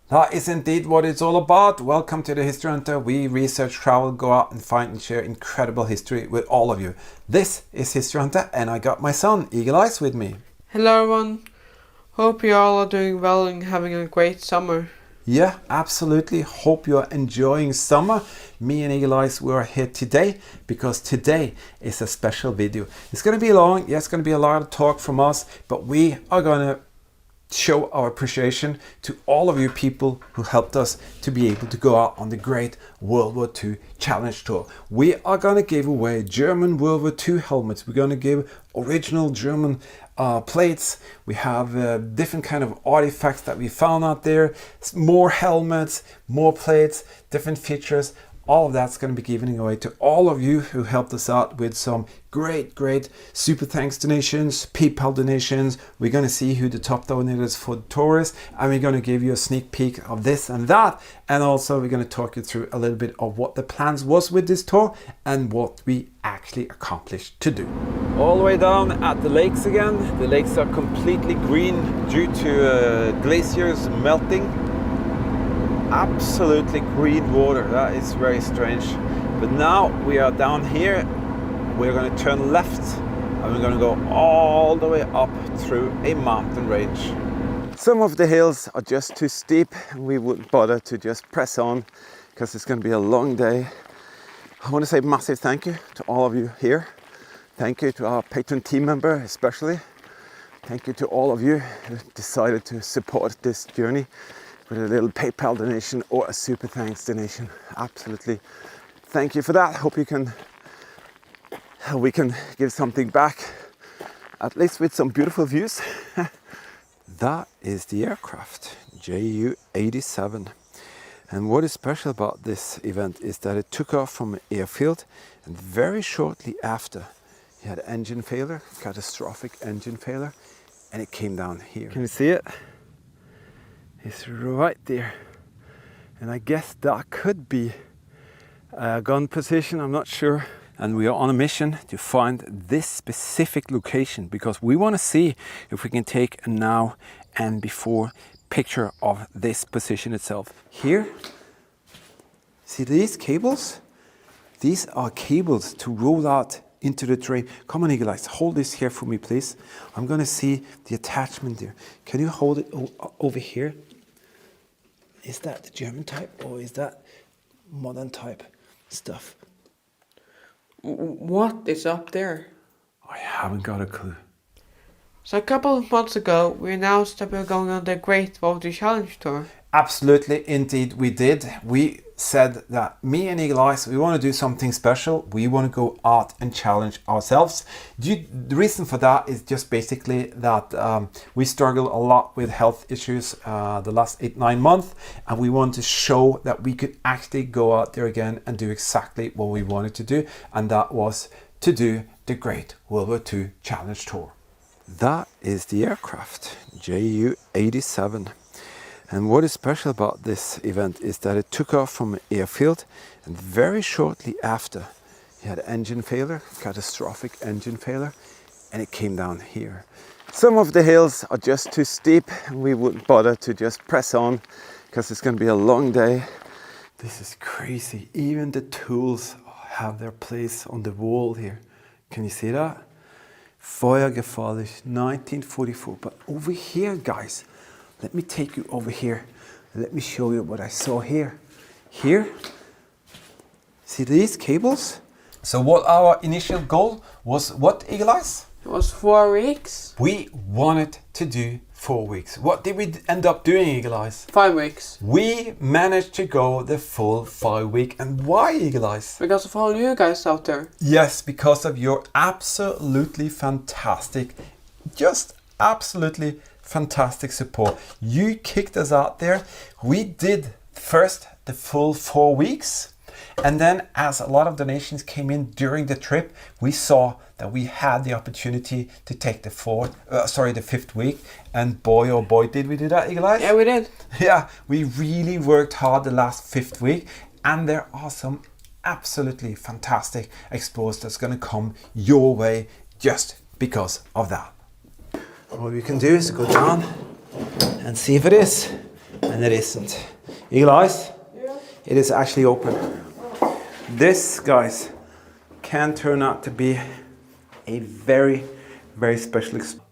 That is indeed what it's all about. Welcome to the History Hunter. We research, travel, go out and find and share incredible history with all of you. This is History Hunter and I got my son, Eagle Eyes, with me. Hello everyone. Hope you all are doing well and having a great summer. Yeah, absolutely. Hope you are enjoying summer. Me and Eagle Eyes, we are here today because today is a special video. It's going to be long. Yeah, it's going to be a lot of talk from us, but we are going to show our appreciation to all of you people who helped us to be able to go out on the Great World War II Challenge Tour. We are going to give away German World War II helmets. We're going to give original German plates. We have different kind of artifacts that we found out there. More helmets, more plates, different features. All of that's going to be given away to all of you who helped us out with some great super thanks donations, PayPal donations. We're going to see who the top donators for the tour is, and we're going to give you a sneak peek of this and that. And also we're going to talk you through a little bit of what the plans was with this tour and what we actually accomplished to do. All the way down at the lakes again. The lakes are completely green due to glaciers melting. Absolutely green water. That is very strange. But now we are down here. We're going to turn left and we're going to go all the way up through a mountain range. Some of the hills are just too steep and we wouldn't bother to just press on because it's going to be a long day. I want to say massive thank you to all of you here. Thank you to our patron team member especially. Thank you to all of you who decided to support this journey with a little PayPal donation or a super thanks donation. Absolutely. Thank you for that. Hope we can give something back, at least with some beautiful views. That is the aircraft, Ju-87. And what is special about this event is that it took off from an airfield and very shortly after it had engine failure, catastrophic engine failure, and it came down here. Can you see it? It's right there, and I guess that could be a gun position, I'm not sure. And we are on a mission to find this specific location because we want to see if we can take a now and before picture of this position itself. Here, see these cables? These are cables to roll out into the terrain. Come on, Eagle Eyes, hold this here for me, please. I'm going to see the attachment there. Can you hold it over here? Is that the German type or is that modern type stuff? What is up there? I haven't got a clue. So a couple of months ago we announced that we were going on the Great WWII Challenge Tour. Absolutely, indeed we did. We said that me and Eagle Eyes, we want to do something special. We want to go out and challenge ourselves. The reason for that is just basically that we struggle a lot with health issues the last 8-9 months, and we want to show that we could actually go out there again and do exactly what we wanted to do, and that was to do the Great World War II Challenge Tour. That is the aircraft, Ju-87. And what is special about this event is that it took off from an airfield and very shortly after it had engine failure, catastrophic engine failure, and it came down here. Some of the hills are just too steep and we wouldn't bother to just press on because it's going to be a long day. This is crazy. Even the tools have their place on the wall here. Can you see that? Feuergefährlich, 1944. But over here, guys, let me take you over here. Let me show you what I saw here. Here, see these cables? So what our initial goal was, what, Eagle Eyes? It was 4 weeks. We wanted to do 4 weeks. What did we end up doing, Eagle Eyes? 5 weeks. We managed to go the full 5 week. And why, Eagle Eyes? Because of all you guys out there. Yes, because of your absolutely fantastic, just absolutely fantastic support. You kicked us out there. We did first the full 4 weeks, and then as a lot of donations came in during the trip, we saw that we had the opportunity to take the 5th week, and boy oh boy did we do that, Eagle Eyes. Yeah, we did. Yeah, we really worked hard the last 5th week, and there are some absolutely fantastic explorers that's going to come your way just because of that. What we can do is go down and see if it is. and it isn't. Eagle eyes? Yeah. It is actually open. This, guys, can turn out to be a very, very special experience.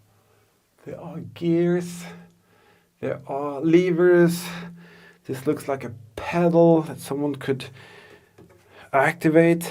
There are gears, there are levers. This looks like a pedal that someone could activate.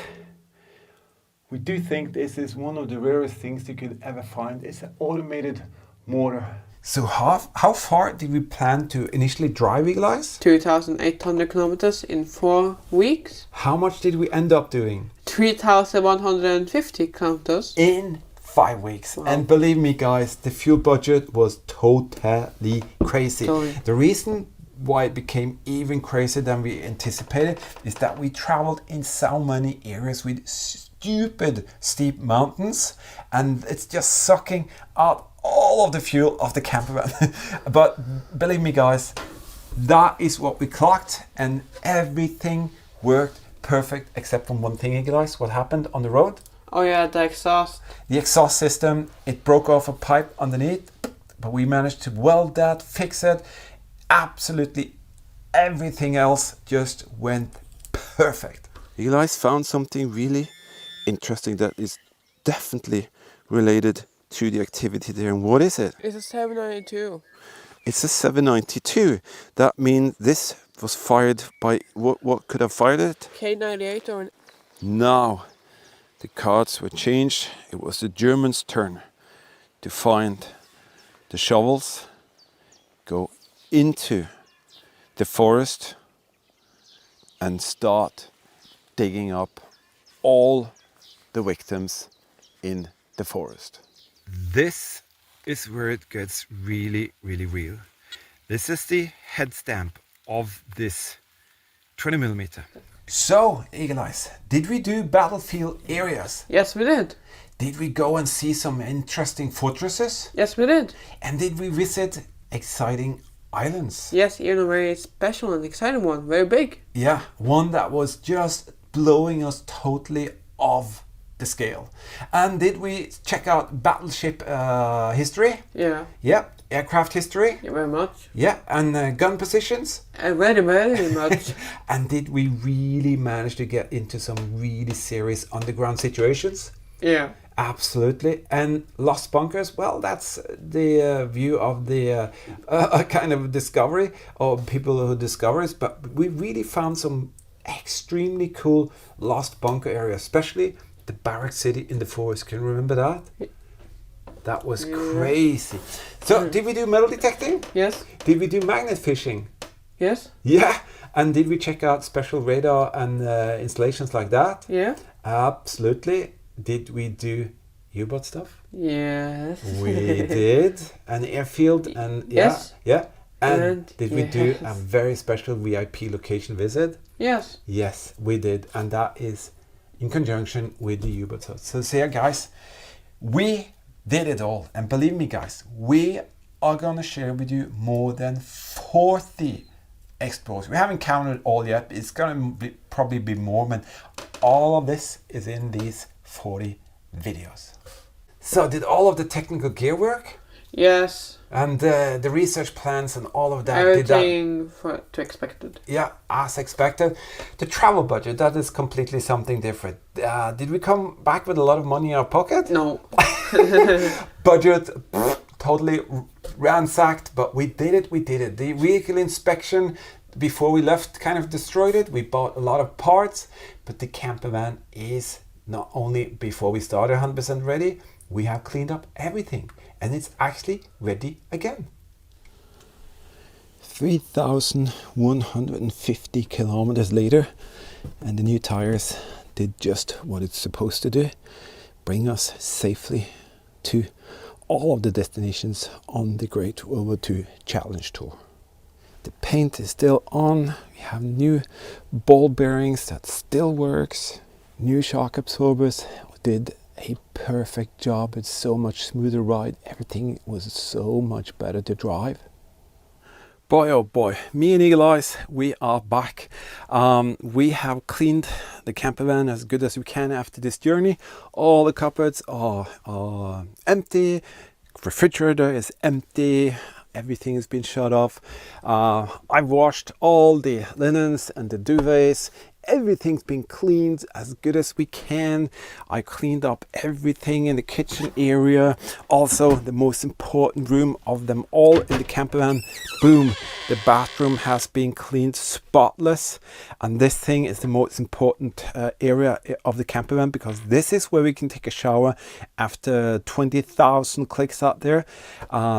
We do think this is one of the rarest things you could ever find. It's an automated motor. So how far did we plan to initially drive, Eagle Eyes? 2,800 kilometers in 4 weeks. How much did we end up doing? 3,150 kilometers. In 5 weeks. Wow. And believe me, guys, the fuel budget was totally crazy. Totally. The reason why it became even crazier than we anticipated is that we traveled in so many areas with stupid steep mountains, and it's just sucking out all of the fuel of the camper van. But believe me, guys, that is what we clocked, and everything worked perfect except from one thing, guys. What happened on the road? Oh yeah, the exhaust. The exhaust system, it broke off a pipe underneath, but we managed to weld that, fix it. Absolutely everything else just went perfect. You guys found something really interesting that is definitely related to the activity there. And what is it? It's a 792. It's a 792. That means this was fired by, what could have fired it? K98 or an... Now the cards were changed. It was the Germans' turn to find the shovels, go into the forest and start digging up all the victims in the forest. This is where it gets really, really real. This is the head stamp of this 20mm. So, Eagle Eyes, did we do battlefield areas? Yes, we did. Did we go and see some interesting fortresses? Yes, we did. And did we visit exciting islands? Yes, even a very special and exciting one. Very big. Yeah, one that was just blowing us totally off the scale. And did we check out battleship history? Yeah. Yeah. Aircraft history? Yeah, very much. Yeah. And gun positions? Very, very much. And did we really manage to get into some really serious underground situations? Yeah. Absolutely. And lost bunkers, well, that's the view of the kind of discovery, or people who discovers, but we really found some extremely cool lost bunker areas, especially the barrack city in the forest. Can you remember that? That was crazy. So did we do metal detecting? Yes. Did we do magnet fishing? Yes. Yeah. And did we check out special radar and installations like that? Yeah. Absolutely. Did we do U-boat stuff? Yes. We did. An airfield and yes. Yeah. And did we do a very special VIP location visit? Yes. Yes, we did. And that is in conjunction with the U-boat. So yeah, guys, we did it all. And believe me, guys, we are going to share with you more than 40 exploits. We haven't counted all yet. It's going to probably be more, but all of this is in these 40 videos. So did all of the technical gear work? Yes. And the research plans and all of that? Everything to expected. Yeah, as expected. The travel budget, that is completely something different. Did we come back with a lot of money in our pocket? No. Budget, totally ransacked, but we did it. The vehicle inspection before we left kind of destroyed it. We bought a lot of parts, but the camper van is not only before we started 100% ready, we have cleaned up everything and it's actually ready again. 3,150 kilometers later, and the new tires did just what it's supposed to do, bring us safely to all of the destinations on the Great WWII Challenge Tour. The paint is still on, we have new ball bearings that still works, new shock absorbers, we did a perfect job. It's so much smoother ride, everything was so much better to drive. Boy oh boy, me and Eagle Eyes, we are back. We have cleaned the camper van as good as we can after this journey. All the cupboards are empty, refrigerator is empty, everything has been shut off. I've washed all the linens and the duvets. Everything's been cleaned as good as we can. I cleaned up everything in the kitchen area. Also, the most important room of them all in the camper van. Boom, the bathroom has been cleaned spotless. And this thing is the most important area of the camper van, because this is where we can take a shower after 20,000 clicks out there.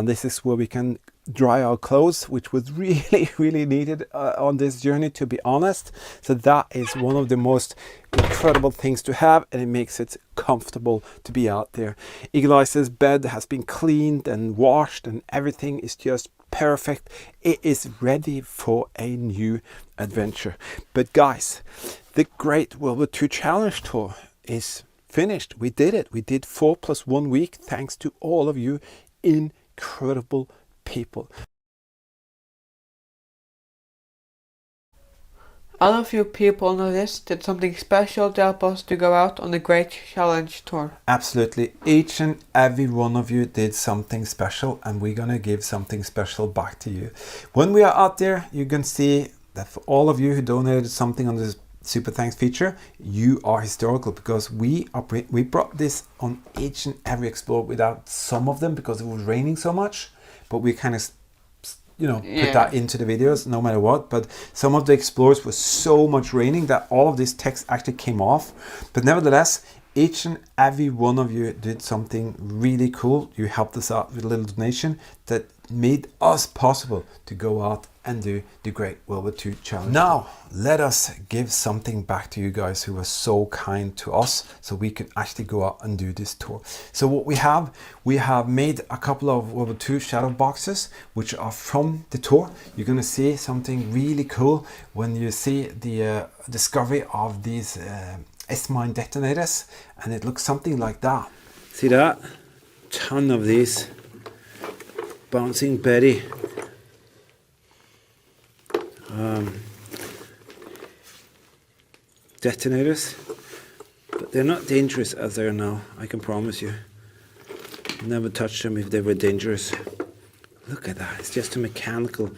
This is where we can dry our clothes, which was really needed on this journey, to be honest. So that is one of the most incredible things to have, and it makes it comfortable to be out there. Eagle Eye's bed has been cleaned and washed, and everything is just perfect. It is ready for a new adventure. But guys, the Great WWII Challenge Tour is finished. We did it. We did 4 + 1 week, thanks to all of you incredible people. All of you people on the list did something special to help us to go out on the Great Challenge Tour. Absolutely, each and every one of you did something special, and we're gonna give something special back to you. When we are out there, you can see that for all of you who donated something on this Super Thanks feature, you are historical, because we brought this on each and every Explore without some of them because it was raining so much. But we kind of, put that into the videos no matter what. But some of the Explorers was so much raining that all of this text actually came off. But nevertheless, each and every one of you did something really cool. You helped us out with a little donation that made us possible to go out and do the Great WWII Challenge. Now, let us give something back to you guys who were so kind to us, so we could actually go out and do this tour. So what we have made a couple of WWII shadow boxes, which are from the tour. You're gonna see something really cool when you see the discovery of these S-mine detonators, and it looks something like that. See that? Ton of these. Bouncing Betty. Detonators, but they're not dangerous as they are now, I can promise you. Never touched them if they were dangerous. Look at that, it's just a mechanical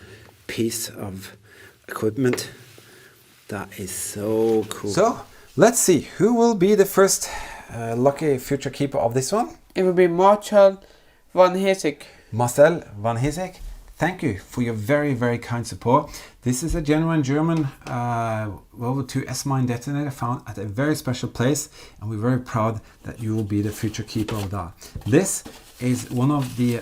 piece of equipment. That is so cool. So let's see who will be the first lucky future keeper of this one. It will be Marcel van Heesek. Marcel van Heesek, thank you for your very kind support. This is a genuine German WWII S-mine detonator found at a very special place, and we're very proud that you will be the future keeper of that. This is one of the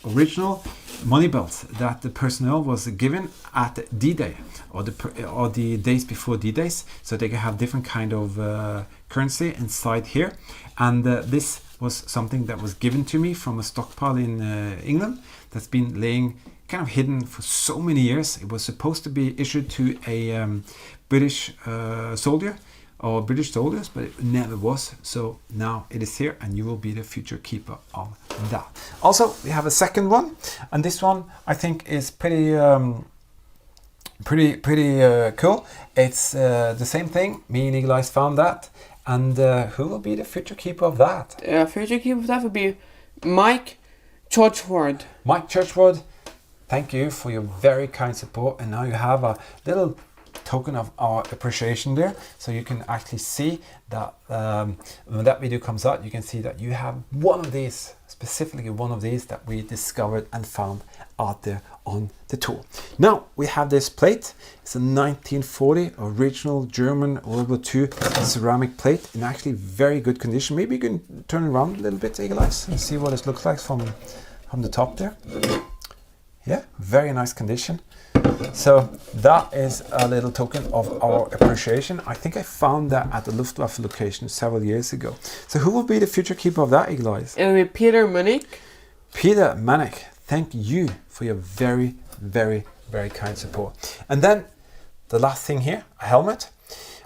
original money belts that the personnel was given at D-Day or the days before D-Days, so they can have different kind of currency inside here. And this was something that was given to me from a stockpile in England that's been laying kind of hidden for so many years. It was supposed to be issued to a British soldier or British soldiers, but it never was. So now it is here, and you will be the future keeper of that. Also, we have a second one, and this one I think is pretty cool. It's the same thing. Me and Eagle Eyes found that, and who will be the future keeper of that? Future keeper of that would be Mike Churchward. Mike Churchward, thank you for your very kind support, and now you have a little token of our appreciation there, so you can actually see that when that video comes out, you can see that you have one of these, specifically one of these that we discovered and found out there on the tour. Now we have this plate. It's a 1940 original German WWII ceramic plate in actually very good condition. Maybe you can turn it around a little bit, Eagle Eyes, and see what it looks like from the top there. Yeah, very nice condition. So that is a little token of our appreciation. I think I found that at the Luftwaffe location several years ago. So who will be the future keeper of that, Eagle Eyes? It will be Peter Munich. Peter Munich, thank you for your very kind support. And then the last thing here, a helmet.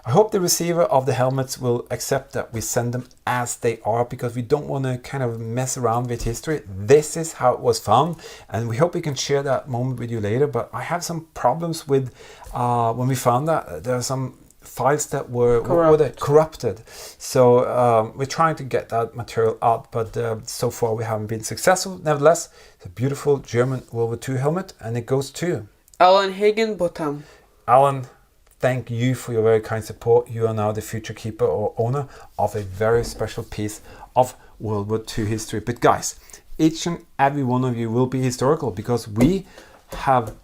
I hope the receiver of the helmets will accept that we send them as they are, because we don't want to kind of mess around with history. This is how it was found, and we hope we can share that moment with you later. But I have some problems with when we found that there are some files that were corrupted. So we're trying to get that material out, but so far we haven't been successful. Nevertheless, it's a beautiful German World War II helmet, and it goes to Alan Higginbotham. Alan, thank you for your very kind support. You are now the future keeper or owner of a very special piece of World War II history. But guys, each and every one of you will be historical, because we have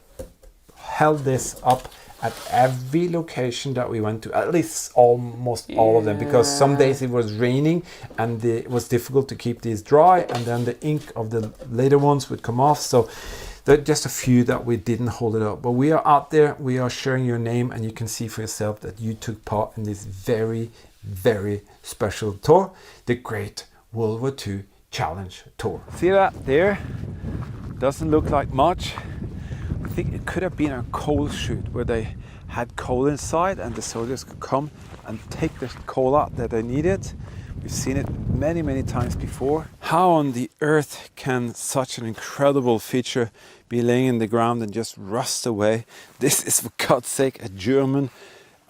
held this up at every location that we went to, at least almost all of them, because some days it was raining and it was difficult to keep these dry, and then the ink of the later ones would come off. So there are just a few that we didn't hold it up, but we are out there, we are sharing your name, and you can see for yourself that you took part in this very, very special tour, the Great World War II Challenge Tour. See that there? Doesn't look like much. I think it could have been a coal chute where they had coal inside and the soldiers could come and take the coal out that they needed. We've seen it many, many times before. How on the earth can such an incredible feature be laying in the ground and just rust away? This is, for God's sake, a German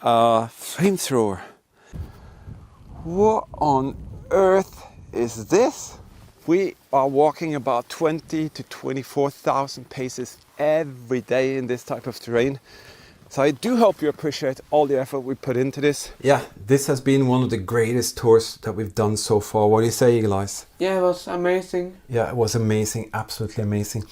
flamethrower. What on earth is this? We are walking about 20 to 24,000 paces every day in this type of terrain. So I do hope you appreciate all the effort we put into this. Yeah, this has been one of the greatest tours that we've done so far. What do you say, Eagle Eyes? Yeah, it was amazing. Yeah, it was amazing, absolutely amazing.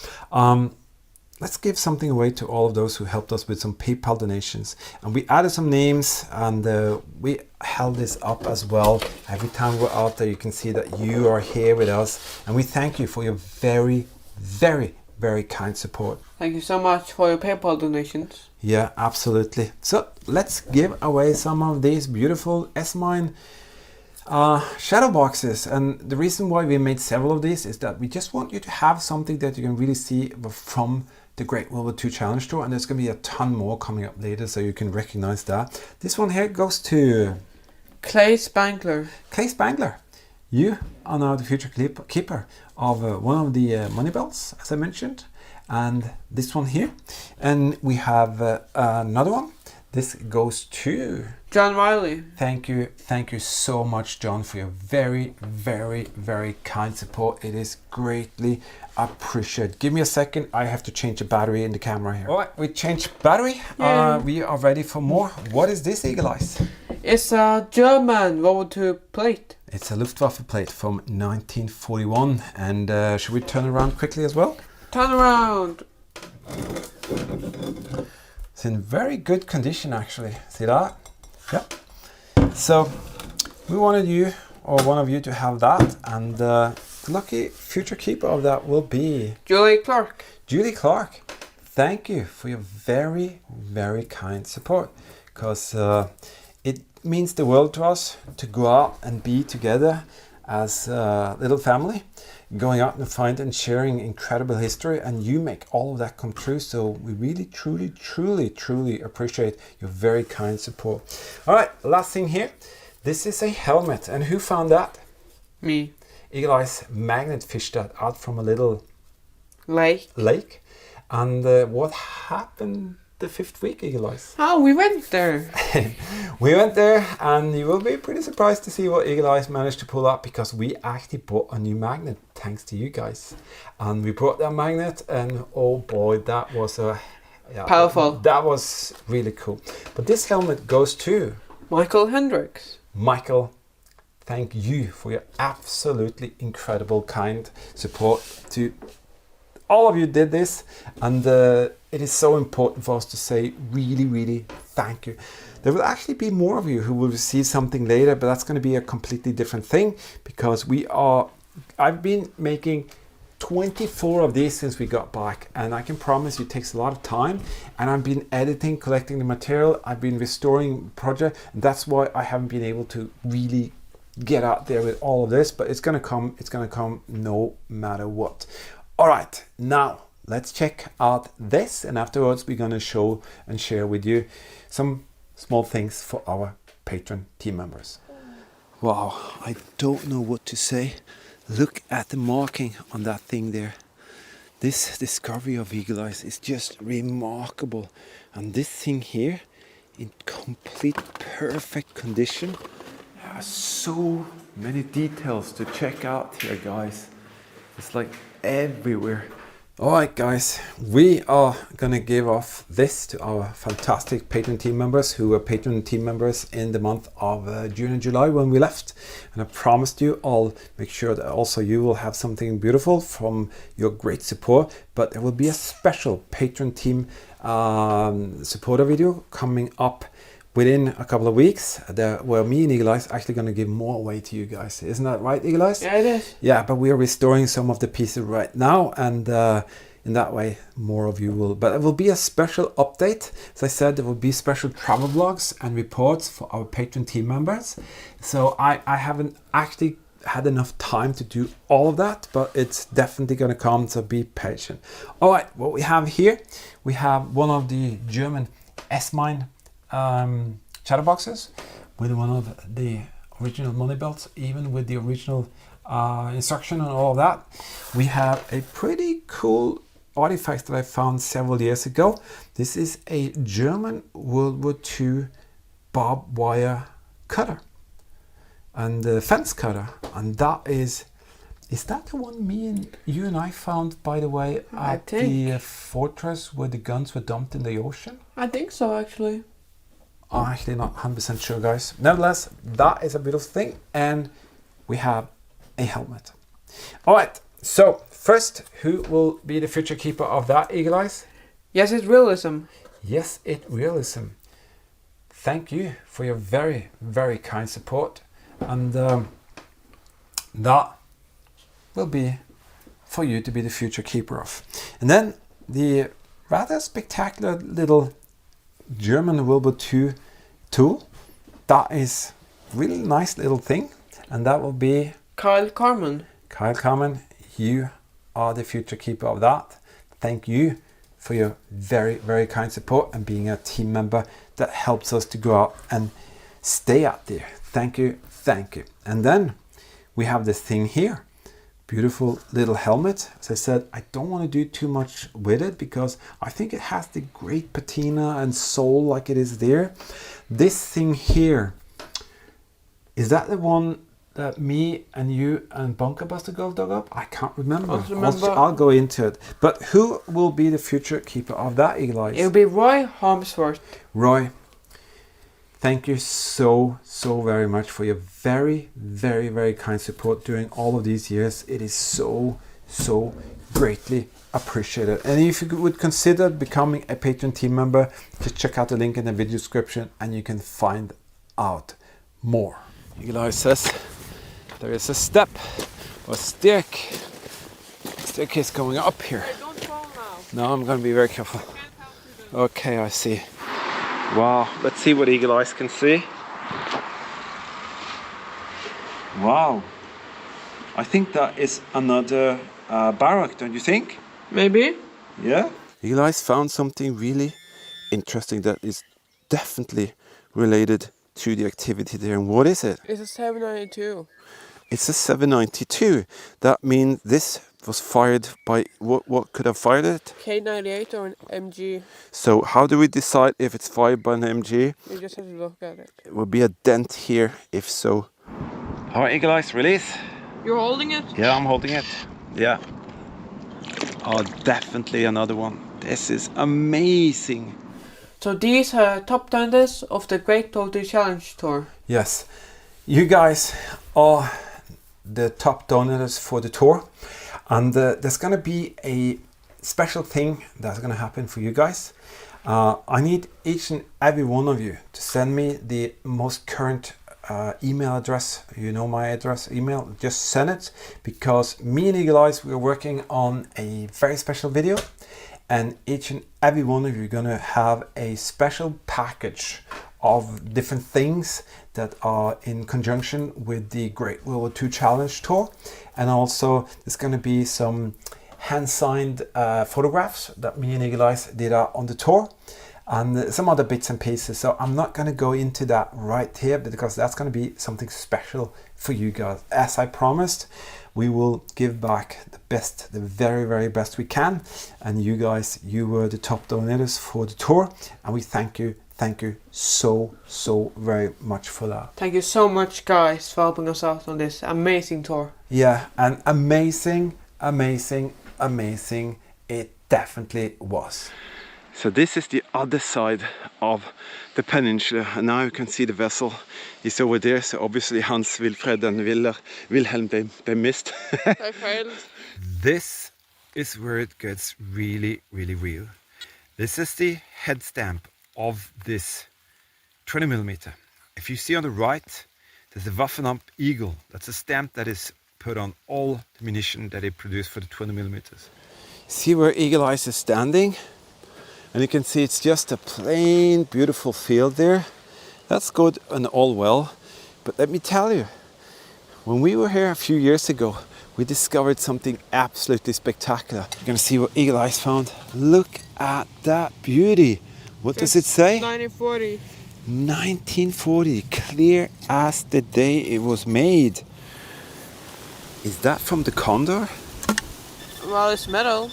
Let's give something away to all of those who helped us with some PayPal donations. And we added some names, and we held this up as well. Every time we're out there, you can see that you are here with us. And we thank you for your very, very, very kind support. Thank you so much for your PayPal donations. Yeah, absolutely. So let's give away some of these beautiful S-Mine shadow boxes. And the reason why we made several of these is that we just want you to have something that you can really see from the Great World War II Challenge Tour, and there's going to be a ton more coming up later, so you can recognize that. This one here goes to Clay Spangler. Clay Spangler. You are now the future keeper of one of the money belts, as I mentioned, and this one here. And we have another one. This goes to John Riley. Thank you so much, John, for your very, very, very kind support. It is greatly appreciated. Give me a second, I have to change the battery in the camera here. All right, we changed battery. We are ready for more. What is this, Eagle Eyes? It's a German World War II plate. It's a Luftwaffe plate from 1941. And should we turn around quickly as well? Turn around. It's in very good condition, actually. See that? Yep. So we wanted you, or one of you, to have that, and the lucky future keeper of that will be Julie Clark. Julie Clark. Thank you for your very, very kind support, because it means the world to us to go out and be together as a little family, going out and find and sharing incredible history, and you make all of that come true. So we really, truly, truly, truly appreciate your very kind support. All right, last thing here. This is a helmet, and who found that? Me. Eagle Eyes magnet fished that out from a little lake. And what happened the fifth week, Eagle Eyes? Oh, we went there. We went there, and you will be pretty surprised to see what Eagle Eyes managed to pull up, because we actually bought a new magnet thanks to you guys. And we brought that magnet, and oh boy, that was powerful. That was really cool. But this helmet goes to Michael Hendricks. Michael, thank you for your absolutely incredible kind support to all of you did this, and it is so important for us to say really, really thank you. There will actually be more of you who will receive something later, but that's going to be a completely different thing, because I've been making 24 of these since we got back, and I can promise you it takes a lot of time, and I've been editing, collecting the material, I've been restoring project, and that's why I haven't been able to really get out there with all of this, but it's going to come no matter what. All right, now let's check out this, and afterwards we're going to show and share with you some small things for our patron team members. Wow, I don't know what to say. Look at the marking on that thing there. This discovery of Eagle Eyes is just remarkable. And this thing here in complete perfect condition. There are so many details to check out here, guys. It's like everywhere. Alright guys, we are gonna give off this to our fantastic Patreon team members who were Patreon team members in the month of June and July when we left. And I promised you I'll make sure that also you will have something beautiful from your great support. But there will be a special Patreon team supporter video coming up within a couple of weeks, where me and Eagle Eyes are actually going to give more away to you guys. Isn't that right, Eagle Eyes? Yeah, it is. Yeah, but we are restoring some of the pieces right now, and in that way, more of you will. But it will be a special update. As I said, there will be special travel vlogs and reports for our Patreon team members. So I haven't actually had enough time to do all of that, but it's definitely going to come, so be patient. All right, what we have here, we have one of the German S-Mine shadow boxes with one of the original money belts, even with the original instruction and all of that. We have a pretty cool artifact that I found several years ago. This is a German World War II barbed wire cutter and fence cutter, and that is that the one you and I found, by the way, at the fortress where the guns were dumped in the ocean? I think so, actually. I'm actually not 100% sure, guys. Nevertheless, that is a beautiful thing, and we have a helmet. All right, so first, who will be the future keeper of that, Eagle Eyes? Yes, it's realism. Yes, it realism. Thank you for your very, very kind support, and that will be for you to be the future keeper of. And then the rather spectacular little German World War II tool. That is really nice little thing, and that will be Kyle Carmen. Kyle Carmen, you are the future keeper of that. Thank you for your very, very kind support and being a team member that helps us to go out and stay out there. Thank you, thank you. And then we have this thing here. Beautiful little helmet. As I said, I don't want to do too much with it because I think it has the great patina and soul like it is there. This thing here, is that the one that me and you and Bunker Buster Girl dug up? I can't remember. I'll go into it. But who will be the future keeper of that, Eagle Eyes? It'll be Roy Harmsworth. Roy, thank you so very much for your very, very, very kind support during all of these years. It is so greatly appreciated. And if you would consider becoming a Patreon team member, just check out the link in the video description and you can find out more. Eagle Eye says there is a step or staircase going up here. Hey, don't fall now. No, I'm going to be very careful. Okay, I see. Wow, let's see what Eagle Eyes can see. Wow, I think that is another barrack, don't you think? Maybe. Yeah. Eagle Eyes found something really interesting that is definitely related to the activity there. And what is it? It's a 792. It's a 792. That means this was fired by, what could have fired it? K98 or an MG. So how do we decide if it's fired by an MG? You just have to look at it. It will be a dent here, if so. All right, Eagle Eyes, release. You're holding it? Yeah, I'm holding it. Yeah. Oh, definitely another one. This is amazing. So these are top donors of the Great WWII Challenge Tour. Yes. You guys are the top donors for the tour. And there's going to be a special thing that's going to happen for you guys. I need each and every one of you to send me the most current email address. You know my address, email. Just send it, because me and Eagle Eyes, we're working on a very special video. And each and every one of you are going to have a special package of different things that are in conjunction with the Great WWII Challenge Tour. And also there's going to be some hand-signed photographs that me and Eagle Eyes did on the tour, and some other bits and pieces. So I'm not going to go into that right here, because that's going to be something special for you guys. As I promised, we will give back the best, the very, very best we can. And you guys, you were the top donors for the tour, and we thank you thank you so very much for that. Thank you so much, guys, for helping us out on this amazing tour. Yeah, and amazing it definitely was. So this is the other side of the peninsula, and now you can see the vessel is over there. So obviously Hans, Wilfred and Wilhelm, they missed. I failed. This is where it gets really real. This is the head stamp of this 20mm. If you see on the right, there's the Waffenamt eagle. That's a stamp that is put on all the munition that they produce for the 20mm. See where Eagle Eyes is standing? And you can see it's just a plain, beautiful field there. That's good and all well. But let me tell you, when we were here a few years ago, we discovered something absolutely spectacular. You're gonna see what Eagle Eyes found. Look at that beauty. What does it say? 1940. 1940, clear as the day it was made. Is that from the Condor? Well, it's metal.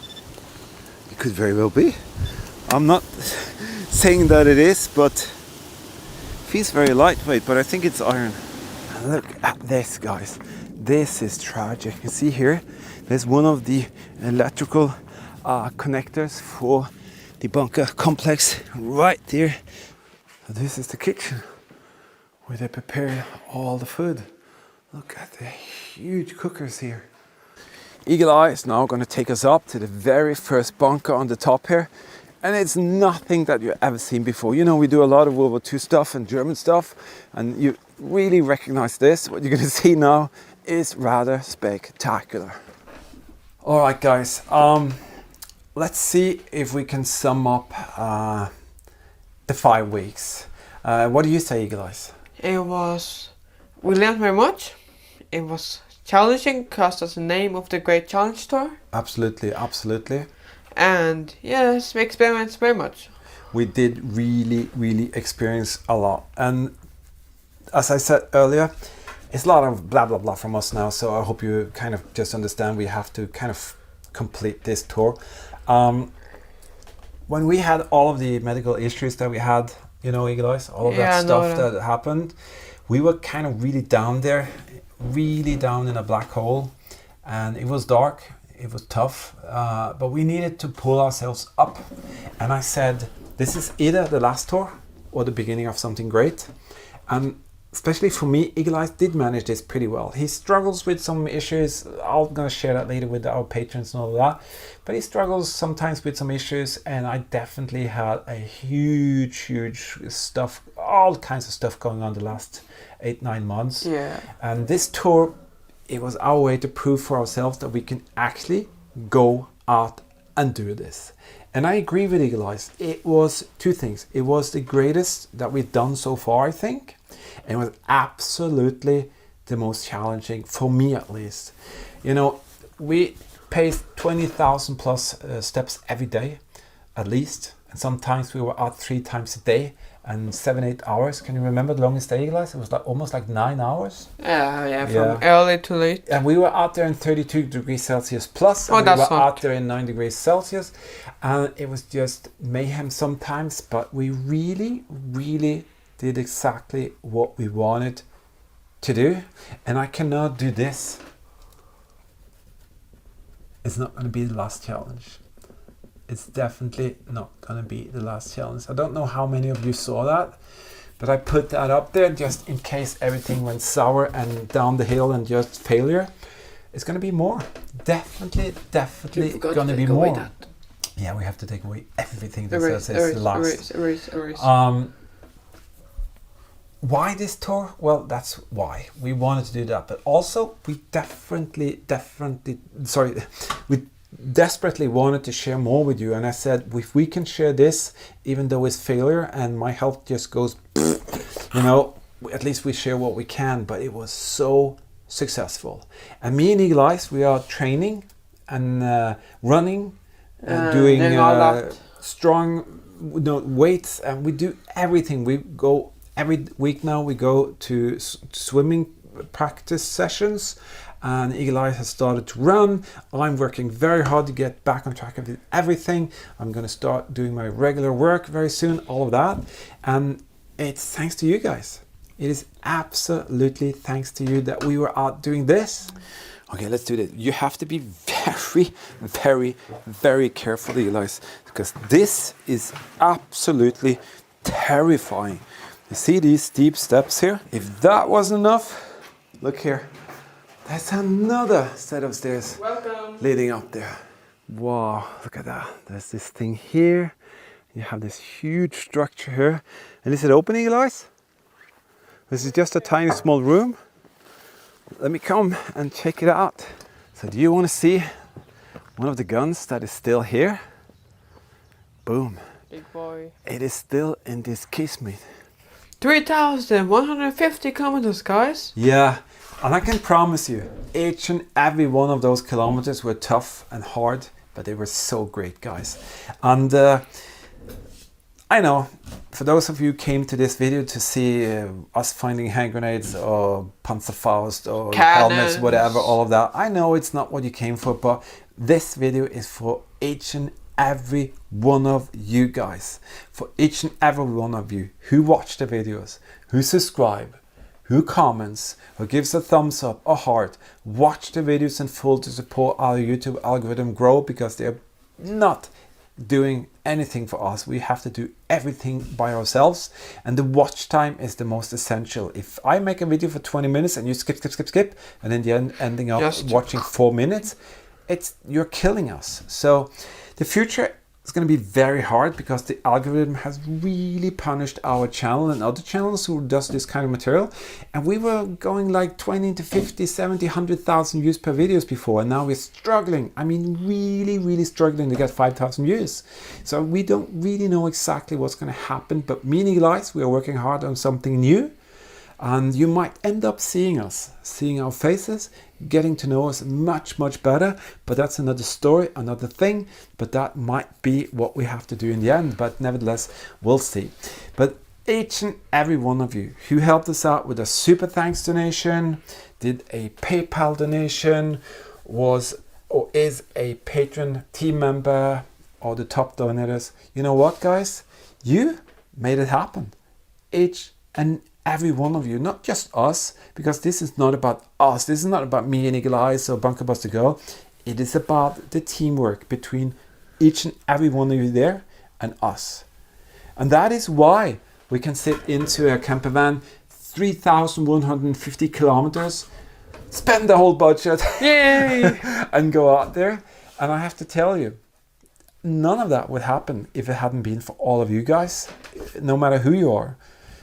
It could very well be. I'm not saying that it is, but it feels very lightweight, but I think it's iron. And look at this, guys. This is tragic. You see here, there's one of the electrical connectors for the bunker complex right there. This is the kitchen where they prepare all the food. Look at the huge cookers here. Eagle Eye is now going to take us up to the very first bunker on the top here. And it's nothing that you've ever seen before. You know, we do a lot of World War II stuff and German stuff, and you really recognize this. What you're going to see now is rather spectacular. All right, guys. Let's see if we can sum up the 5 weeks. What do you say, Eagle Eyes? We learned very much. It was challenging because that's the name of the Great Challenge Tour. Absolutely. And yes, we experienced very much. We did really experience a lot. And as I said earlier, it's a lot of blah blah from us now. So I hope you kind of just understand we have to kind of complete this tour. When we had all of the medical issues that we had, you know, Eagle Eyes, all of that stuff that happened, we were kind of really down there, really down in a black hole, and it was dark. It was tough, but we needed to pull ourselves up. And I said, this is either the last tour or the beginning of something great. And especially for me, Eagle Eyes did manage this pretty well. He struggles with some issues. I'm going to share that later with our patrons and all of that. But he struggles sometimes with some issues. And I definitely had a huge stuff, all kinds of stuff going on the last 8-9 months. Yeah. And this tour, it was our way to prove for ourselves that we can actually go out and do this. And I agree with Eagle Eyes. It was 2 things. It was the greatest that we've done so far, I think. And it was absolutely the most challenging, for me at least. You know, we paced 20,000 plus steps every day, at least. And sometimes we were out 3 times a day. And 7-8 hours. Can you remember the longest day, Eagle Eyes? It was like almost like 9 hours. From early to late. And we were out there in 32 degrees Celsius plus. And we were out there in 9 degrees Celsius. And it was just mayhem sometimes. But we really did exactly what we wanted to do. And I cannot do this. It's not going to be the last challenge. It's definitely not going to be the last challenge. I don't know how many of you saw that, but I put that up there just in case everything went sour and down the hill and just failure. It's going to be more. Definitely going to be more. That. Yeah, we have to take away everything that says it's the last. Erase. Why this tour? Well, that's why. We wanted to do that. But also, we desperately wanted to share more with you, and I said if we can share this, even though it's failure and my health just goes, you know, at least we share what we can. But it was so successful, and me and Eagle Eyes, we are training and running and doing strong weights, and we do everything. We go every week now. We go to swimming practice sessions, and Eagle Eye has started to run. I'm working very hard to get back on track with everything. I'm going to start doing my regular work very soon, all of that. And it's thanks to you guys. It is absolutely thanks to you that we were out doing this. Okay, let's do this. You have to be very, very, very careful, Eagle Eyes, because this is absolutely terrifying. You see these steep steps here? If that wasn't enough, look here. There's another set of stairs. Welcome. Leading up there. Wow, look at that. There's this thing here. You have this huge structure here. And is it open, Eagle Eyes? This is just a tiny small room. Let me come and check it out. So do you want to see one of the guns that is still here? Boom. Big boy. It is still in this casemate. 3,150 kilometers, guys. Yeah, and I can promise you, each and every one of those kilometers were tough and hard, but they were so great, guys. And I know, for those of you who came to this video to see us finding hand grenades or Panzerfaust or helmets, whatever, all of that, I know it's not what you came for, but this video is for each and every one of you guys. For each and every one of you who watch the videos, who subscribe, who comments, who gives a thumbs up, a heart, watch the videos in full to support our YouTube algorithm grow, because they're not doing anything for us. We have to do everything by ourselves, and the watch time is the most essential. If I make a video for 20 minutes and you skip, and in the end ending up watching 4 minutes, you're killing us. So the future is going to be very hard, because the algorithm has really punished our channel and other channels who does this kind of material. And we were going like 20 to 50, 70, 100,000 views per videos before, and now we're struggling. I mean, really struggling to get 5,000 views. So we don't really know exactly what's going to happen, but me and Eagle Eyes, we are working hard on something new. And you might end up seeing us, seeing our faces, getting to know us much better. But that's another story, another thing. But that might be what we have to do in the end. But nevertheless, we'll see. But each and every one of you who helped us out with a super thanks donation, did a PayPal donation, was or is a patron team member, or the top donors, you know what, guys? You made it happen. Each and every one of you, not just us, because this is not about us. This is not about me and Eagle Eyes or Bunker Buster Girl. It is about the teamwork between each and every one of you there and us. And that is why we can sit into a camper van 3,150 kilometers, spend the whole budget, yay, and go out there. And I have to tell you, none of that would happen if it hadn't been for all of you guys, no matter who you are.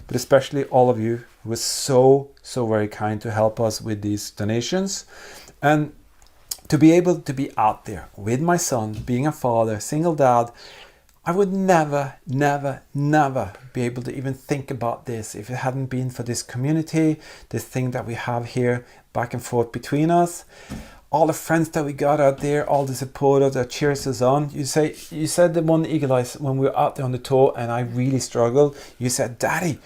But especially all of you who were so very kind to help us with these donations. And to be able to be out there with my son, being a father, single dad, I would never be able to even think about this if it hadn't been for this community, this thing that we have here back and forth between us. All the friends that we got out there, all the supporters that cheers us on. You said the one Eagle Eyes when we were out there on the tour and I really struggled. You said, Daddy,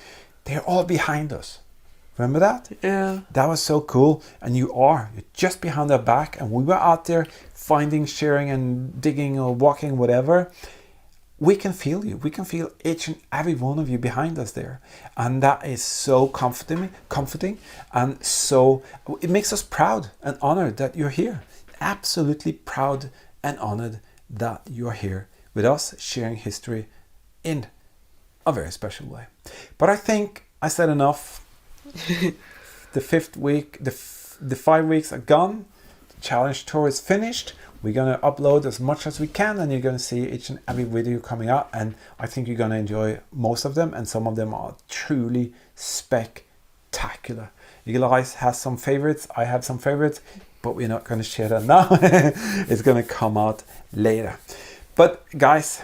they're all behind us. Remember that? Yeah. That was so cool. And you're just behind our back, and we were out there finding, sharing and digging or walking, whatever. We can feel you. We can feel each and every one of you behind us there. And that is so comforting, and so it makes us proud and honored that you're here. Absolutely proud and honored that you're here with us, sharing history in a very special way. But I think I said enough. The 5th week, the 5 weeks are gone. The challenge tour is finished. We're going to upload as much as we can, and you're going to see each and every video coming out, and I think you're going to enjoy most of them, and some of them are truly spectacular. Eagle Eyes has some favorites, I have some favorites, but we're not going to share that now. It's going to come out later. But guys,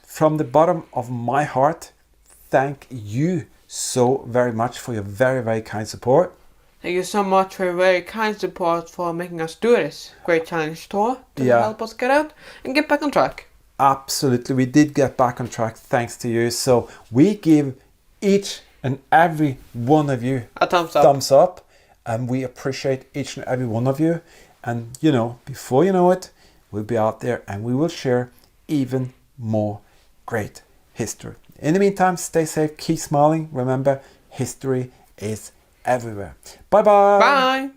from the bottom of my heart, thank you so very much for your very kind support. Thank you so much for your very kind support for making us do this Great Challenge Tour to help us get out and get back on track. Absolutely, we did get back on track thanks to you. So we give each and every one of you a thumbs up. and we appreciate each and every one of you. And you know, before you know it, we'll be out there and we will share even more great history. In the meantime, stay safe, keep smiling. Remember, history is everywhere. Bye bye. Bye.